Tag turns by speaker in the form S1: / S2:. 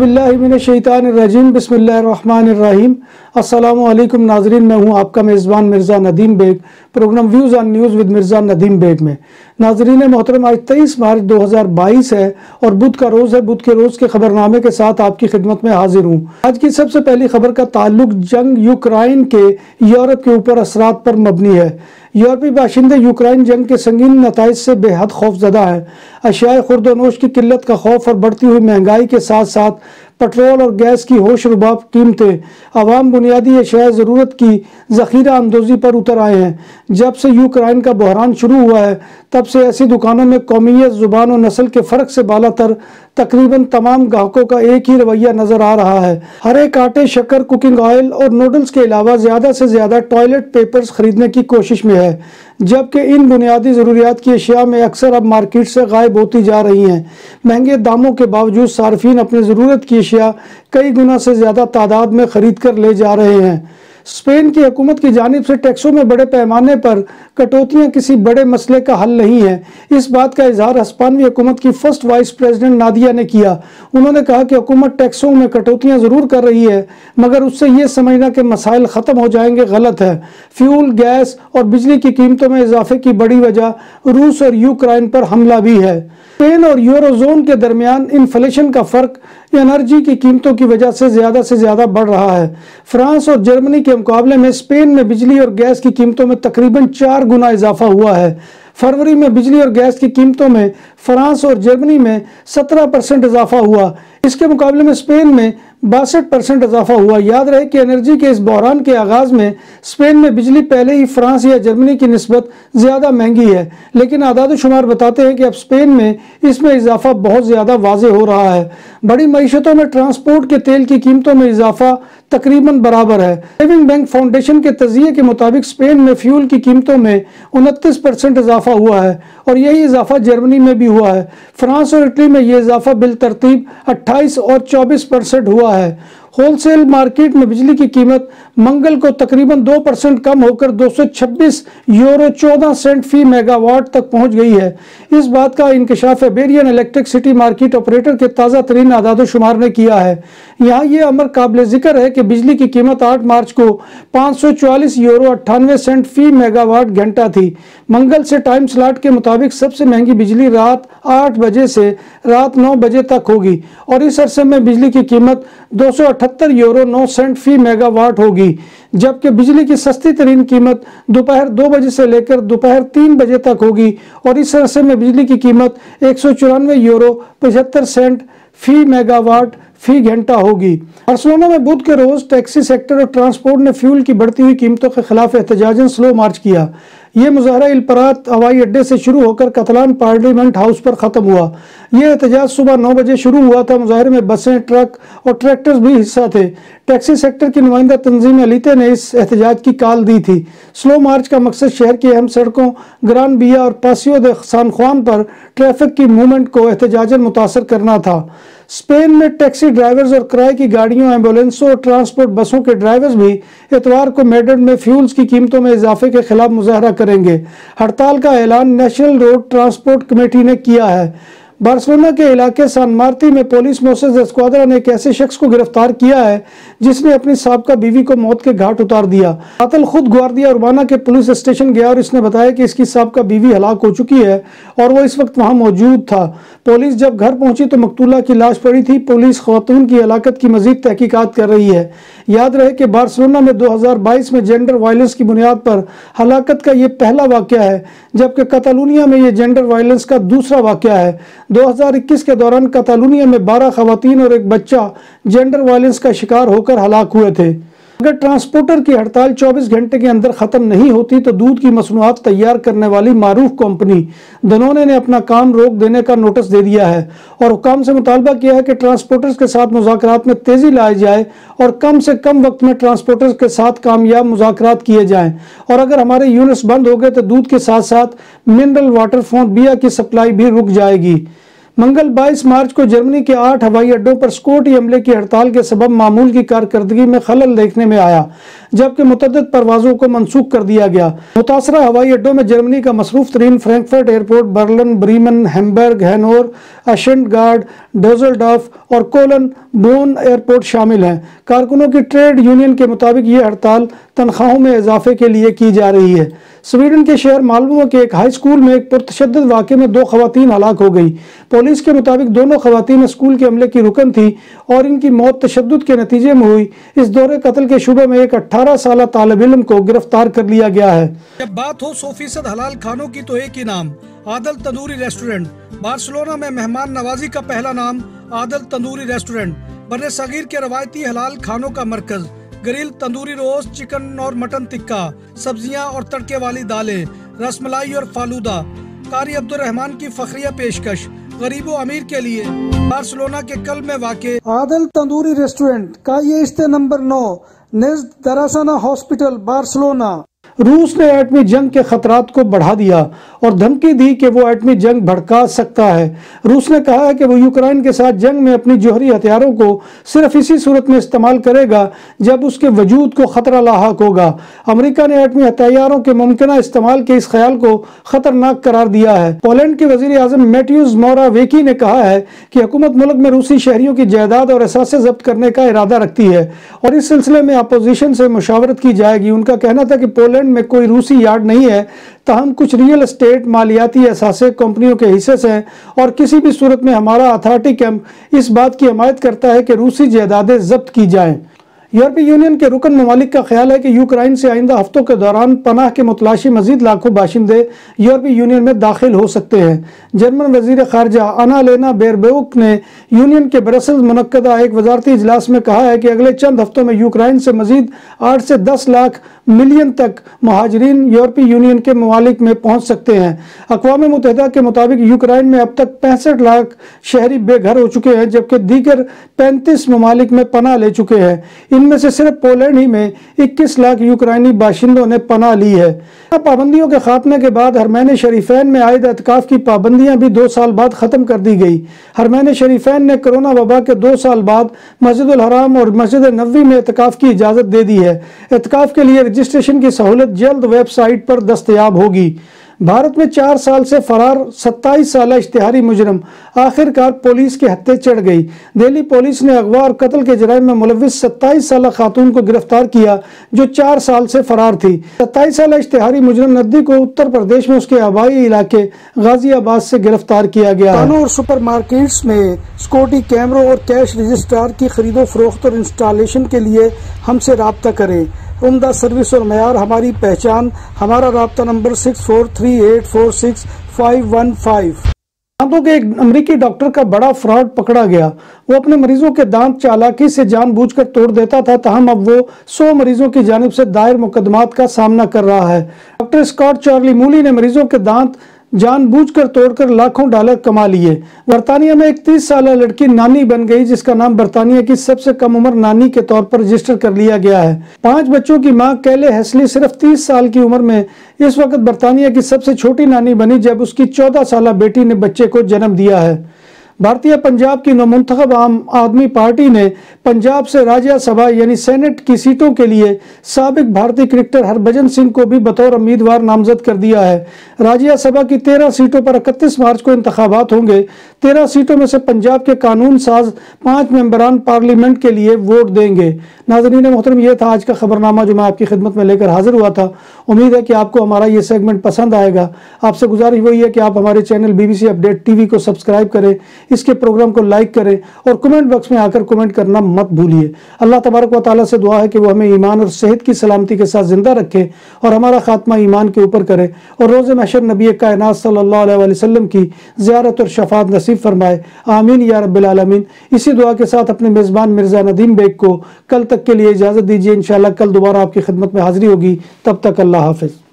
S1: औज़ुबिल्लाहिमिनश्शैतानिर्रजीम बिस्मिल्लाहिर्रहमानिर्रहीम। अस्सलामु अलैकुम नाज़रीन, मैं हूँ आपका मेज़बान Mirza Nadeem Baig, program views on news with Mirza Nadeem Baig में। नाज़रीन मोहतरम, आज 23 मार्च 2022 है और बुध का रोज़ है। बुध के रोज़ के खबरनामे के साथ आपकी खिदमत में हाजिर हूँ। आज की सबसे पहली खबर का ताल्लुक जंग यूक्रेन के यूरोप के ऊपर असरात पर मबनी है। यूरोपीय बाशिंदे यूक्रेन जंग के संगीन नताइज से बेहद खौफजदा है। अशियाए खुर्दोनोश की किल्लत का खौफ और बढ़ती हुई महंगाई के साथ साथ पेट्रोल और गैस की होशरुबाब कीमतें आवाम बुनियादी अशियाए ज़रूरत की ज़ख़ीरा अंदोज़ी पर उतर आए हैं। जब से यूक्रेन का बहरान शुरू हुआ है तब से ऐसी दुकानों में कौमियत, ज़ुबान और नस्ल के फ़र्क से बालातर तकरीबन तमाम ग्राहकों का एक ही रवैया नज़र आ रहा है। हर एक आटे, शक्कर, कुकिंग ऑयल और नूडल्स के अलावा ज़्यादा से ज़्यादा टॉयलेट पेपर्स ख़रीदने की कोशिश में है, जबकि इन बुनियादी ज़रूरियात की अशिया में अक्सर अब मार्केट से गायब होती जा रही हैं। महंगे दामों के बावजूद सार्फिन अपनी ज़रूरत की अशिया कई गुना से ज़्यादा तादाद में ख़रीद कर ले जा रहे हैं। स्पेन की हुकूमत की जानिब से टैक्सों में बड़े पैमाने पर कटौतियां किसी बड़े मसले का हल नहीं है। इस बात का इजहार हिस्पानवी हुकूमत की फर्स्ट वाइस प्रेसिडेंट नादिया ने किया। उन्होंने कहा कि हुकूमत टैक्सों में कटौतियां ज़रूर कर रही है, मगर उससे ये समझना कि मसाइल ख़त्म हो जाएंगे गलत है। फ्यूल, गैस और बिजली की कीमतों में इजाफे की बड़ी वजह रूस और यूक्रेन पर हमला भी है। स्पेन और यूरोजोन के दरमियान इन्फ्लेशन का फ़र्क एनर्जी की कीमतों की वजह से ज़्यादा बढ़ रहा है। फ्रांस और जर्मनी के मुकाबले में स्पेन में बिजली और गैस की कीमतों में तकरीबन 4 गुना इजाफा हुआ है। फरवरी में बिजली और गैस की कीमतों में फ्रांस और जर्मनी में 17% इजाफा हुआ। इसके मुकाबले में स्पेन में 62% इजाफा हुआ। याद रहे कि एनर्जी के इस बहरान के आगाज़ में स्पेन में बिजली पहले ही फ्रांस या जर्मनी की निस्बत ज़्यादा महंगी है, लेकिन आदाद शुमार बताते हैं कि अब स्पेन में इसमें इजाफा बहुत ज़्यादा वाज़े हो रहा है। बड़ी मईशतों में ट्रांसपोर्ट के तेल की कीमतों में इजाफा तकरीबन बराबर है। सेविंग बैंक फाउंडेशन के तज़िये के मुताबिक स्पेन में फ्यूल की कीमतों में 29% इजाफा हुआ है और यही इजाफा जर्मनी में भी हुआ है। फ्रांस और इटली में यह इजाफा बिल तरतीब 28 और 24% हुआ है। होलसेल मार्केट में बिजली की कीमत मंगल को तकरीबन 2% कम होकर 226 यूरो 14 सेंट फी मेगावाट तक पहुंच गई है। इस बात का इंकशाफ इबेरियन इलेक्ट्रिसिटी मार्केट ऑपरेटर के ताज़ा तरीन आदाद शुमार ने किया है। यहाँ ये अमर काबिल जिक्र है कि बिजली की कीमत 8 मार्च को 544 यूरो 98 सेंट फी मेगावाट घंटा थी। मंगल से टाइम स्लॉट के मुताबिक सबसे महंगी बिजली रात 8 बजे से रात 9 बजे तक होगी और इस अरसे में बिजली की कीमत 278 यूरो 9 सेंट फी मेगावाट होगी, जबकि बिजली की सस्ती तरीन कीमत दोपहर 2 बजे से लेकर दोपहर 3 बजे तक होगी और इस अरसे में बिजली की कीमत 194 यूरो 75 सेंट फी मेगावाट फी घंटा होगी। बार्सिलोना में बुध के रोज टैक्सी सेक्टर और ट्रांसपोर्ट ने फ्यूल की बढ़ती हुई कीमतों के खिलाफ एहतजाजन स्लो मार्च किया। ये मुजाहरा इल परात हवाई अड्डे से शुरू होकर कतलान पार्लियामेंट हाउस पर ख़त्म हुआ। ये एहतजाज सुबह 9 बजे शुरू हुआ था। मुजाहरे में बसें, ट्रक और ट्रैक्टर्स भी हिस्सा थे। टैक्सी सेक्टर की नुमाइंदा तंजीम अलीते ने इस एहतजाज की काल दी थी। स्लो मार्च का मकसद शहर की अहम सड़कों ग्रान बिया और पासियो दे सान ख्वान पर ट्रैफिक की मूवमेंट को एहतजाजन मुतासर करना था। स्पेन में टैक्सी ड्राइवर्स और किराए की गाड़ियों, एम्बुलेंसों और ट्रांसपोर्ट बसों के ड्राइवर्स भी इतवार को मैड्रिड में फ्यूल्स की कीमतों में इजाफे के खिलाफ मुजाहरा करेंगे। हड़ताल का ऐलान नेशनल रोड ट्रांसपोर्ट कमेटी ने किया है। बार्सिलोना के इलाके सान मार्ती में पुलिस मोसेस एस्क्वाड्रा ने एक ऐसे शख्स को गिरफ्तार किया है जिसने अपनी साबका बीवी को मौत के घाट उतार दिया। कातिल खुद ग्वार्दिया उर्बाना के पुलिस स्टेशन गया और इसने बताया कि इसकी साबका बीवी हलाक हो चुकी है और वो इस वक्त वहां मौजूद था। पुलिस जब घर पहुंची तो मकतूला की लाश पड़ी थी। पुलिस खातून की हलाकत की मजीद तहकीकात कर रही है। याद रहे कि बार्सिलोना में 2022 में जेंडर वायलेंस की बुनियाद पर हलाकत का ये पहला वाक़या है, जबकि कतालुनिया में ये जेंडर वायलेंस का दूसरा वाक़या है। 2021 के दौरान कतालुनिया में 12 खवातीन और एक बच्चा जेंडर वायलेंस का शिकार होकर हलाक हुए थे। अगर ट्रांसपोर्टर की हड़ताल 24 घंटे के अंदर ख़त्म नहीं होती तो दूध की मसनूआत तैयार करने वाली मारूफ कंपनी दनोने ने अपना काम रोक देने का नोटिस दे दिया है और हुकाम से मुतालबा किया है कि ट्रांसपोर्टर्स के साथ मुज़ाकरात में तेज़ी लाई जाए और कम से कम वक्त में ट्रांसपोर्टर्स के साथ कामयाब मुज़ाकरात किए जाएँ। और अगर हमारे यूनिट्स बंद हो गए तो दूध के साथ साथ मिनरल वाटर फोन बिया की सप्लाई भी रुक जाएगी। मंगल 22 मार्च को जर्मनी के 8 हवाई अड्डों पर सिक्योरिटी अमले की हड़ताल के सबब मामूल की कारकर्दगी में खलल देखने में आया, जबकि मुतअद्दिद परवाजों को मनसूख कर दिया गया। मुतासरा हवाई अड्डों में जर्मनी का मसरूफ तरीन Frankfurt airport, Berlin, Bremen, Hamburg, Hanover, अशेंटगार्ड, डुसेल्डॉर्फ और कोलन बोन एयरपोर्ट शामिल हैं। कारकुनों की ट्रेड यूनियन के मुताबिक ये हड़ताल तनख्वाहों में इजाफे के लिए की जा रही है। स्वीडन के शहर माल्मो के एक हाई स्कूल में एक पुरतशद्दुद वाक़े में 2 खवातीन हलाक हो गई। पुलिस के मुताबिक दोनों खवातीन स्कूल के अमले की रुकन थी और इनकी मौत तशद्दुद के नतीजे में हुई। इस दौरे कत्ल के शुबे में एक 18 साल तालिब इल्म को गिरफ्तार कर लिया गया है।
S2: जब बात हो 100% हलाल खानों की तो एक ही नाम, आदल तंदूरी रेस्टोरेंट। बार्सिलोना में मेहमान नवाजी का पहला नाम आदल तंदूरी रेस्टोरेंट, बर्रे सगीर के रवायती हलाल खानों का मरकज। ग्रिल, तंदूरी रोस्ट, चिकन और मटन टिक्का, सब्जियां और तड़के वाली दालें, रसमलाई और फालूदा। कारी अब्दुर्रहमान की फखरिया पेशकश गरीबो अमीर के लिए। बार्सिलोना के कल में वाक़े
S1: आदल तंदूरी रेस्टोरेंट का ये इस्ते नंबर 9 नज़द दरासाना हॉस्पिटल, बार्सिलोना। रूस ने एटमी जंग के खतरात को बढ़ा दिया और धमकी दी कि वो एटमी जंग भड़का सकता है। रूस ने कहा है कि वो यूक्रेन के साथ जंग में अपनी जौहरी हथियारों को सिर्फ इसी सूरत में इस्तेमाल करेगा जब उसके वजूद को खतरा लाहक होगा। अमेरिका ने एटमी हथियारों के मुमकिन इस्तेमाल के इस ख्याल को खतरनाक करार दिया है। पोलैंड के वजीर आजम मैट्यूज मोरावेकी ने कहा है कि हुकूमत मुल्क में रूसी शहरियों की जायदाद और असासे जब्त करने का इरादा रखती है और इस सिलसिले में अपोजिशन से मुशावरत की जाएगी। उनका कहना था कि पोलैंड में कोई रूसी यार्ड नहीं है, ताहम कुछ रियल एस्टेट मालियाती असासे कंपनियों के हिस्से हैं और किसी भी सूरत में हमारा अथॉरिटी कैंप इस बात की हिमायत करता है कि रूसी जायदादें जब्त की जाएं। यूरोपीय यूनियन के रुकन ममालिक का ख्याल है कि यूक्रेन से आइंदा हफ्तों के दौरान पनाह के मुतलाशी मजीद लाखों बाशिंदे यूरोपीय यूनियन में दाखिल हो सकते हैं। जर्मन वजीर खारजा अन्नालेना बेरबोक ने यूनियन के ब्रसेल्स मुनक्कदा एक वजारती इजलास में कहा है कि अगले चंद हफ्तों में यूक्रेन से मजीद 8 से 10 लाख मिलियन तक महाजरीन यूरोपीय यूनियन के ममालिक में पहुंच सकते हैं। अक़वाम मुत्तहिदा के मुताबिक यूक्रेन में अब तक 65 लाख शहरी बेघर हो चुके हैं, जबकि दीगर 35 ममालिक में पनाह ले चुके हैं। इनमें से सिर्फ पोलैंड ही में 21 लाख यूक्रेनी बाशिंदों ने पनाह ली है। पाबंदियों के खात्मे के बाद हरमैन शरीफैन में आयद एतकाफ की पाबंदियां भी 2 साल बाद खत्म कर दी गई। हरमैन शरीफैन ने कोरोना वबा के 2 साल बाद मस्जिदुल हराम और मस्जिद नबवी में एतकाफ की इजाजत दे दी है। एतकाफ के लिए रजिस्ट्रेशन की सहूलत जल्द वेबसाइट पर दस्तयाब होगी। भारत में 4 साल से फरार 27 साल इश्तिहारी मुजरम आखिरकार पुलिस के हत्थे चढ़ गई। दिल्ली पुलिस ने अगवा और कत्ल के जराइम में मुलविस 27 साल खातून को गिरफ्तार किया जो 4 साल से फरार थी। 27 साल इश्तिहारी मुजरम नदी को उत्तर प्रदेश में उसके आबाई इलाके गाजियाबाद से गिरफ्तार किया गया है। और सुपर मार्केट्स में सिक्योरिटी कैमरों और कैश रजिस्ट्रार की खरीदो फरोख्त और इंस्टॉलेशन के लिए हमसे राब्ता करें। उम्दा सर्विस और मयार हमारी पहचान। हमारा राब्ता नंबर 6438465115। दांतों के एक अमेरिकी डॉक्टर का बड़ा फ्रॉड पकड़ा गया। वो अपने मरीजों के दांत चालाकी से जानबूझकर तोड़ देता था, ताहम अब वो 100 मरीजों की जानिब से दायर मुकदमात का सामना कर रहा है। डॉक्टर स्कॉट चार्ली मूली ने मरीजों के दांत जानबूझकर तोड़कर लाखों डॉलर कमा लिए। बरतानिया में एक 30 साल लड़की नानी बन गई, जिसका नाम बरतानिया की सबसे कम उम्र नानी के तौर पर रजिस्टर कर लिया गया है। 5 बच्चों की मां कैले हेस्ली सिर्फ 30 साल की उम्र में इस वक्त बरतानिया की सबसे छोटी नानी बनी, जब उसकी 14 साल बेटी ने बच्चे को जन्म दिया है। भारतीय पंजाब की नौमुंतखब आम आदमी पार्टी ने पंजाब से राज्यसभा यानी सेनेट की सीटों के लिए साबिक भारतीय क्रिकेटर हरभजन सिंह को भी बतौर उम्मीदवार नामजद कर दिया है। राज्यसभा की 13 सीटों पर 31 मार्च को इंतखाबात होंगे। 13 सीटों में से पंजाब के कानून साज 5 मेंबरान पार्लियामेंट के लिए वोट देंगे। नाज़रीन मोहतरम, ये था आज का खबरनामा जो मैं आपकी खिदमत में लेकर हाजिर हुआ था। उम्मीद है कि आपको हमारा ये सेगमेंट पसंद आएगा। आपसे गुजारिश वही है कि आप हमारे चैनल BBC अपडेट TV को सब्सक्राइब करें, इसके प्रोग्राम को लाइक करें और कमेंट बॉक्स में आकर कमेंट करना मत भूलिए। अल्लाह तबारक व तआला से दुआ है कि वो हमें ईमान और सेहत की सलामती के साथ जिंदा रखे और हमारा खात्मा ईमान के ऊपर करे और रोज़े महशर नबी कायनात सल्लल्लाहु अलैहि वसल्लम की ज़ियारत और शफाअत नसीब फरमाए। आमीन या रब्बिल आलमीन। इसी दुआ के साथ अपने मेज़बान मिर्ज़ा नदीम बेग को कल तक के लिए इजाज़त दीजिए। इंशाअल्लाह कल दोबारा आपकी खिदमत में हाजिरी होगी। तब तक अल्लाह हाफ़िज़।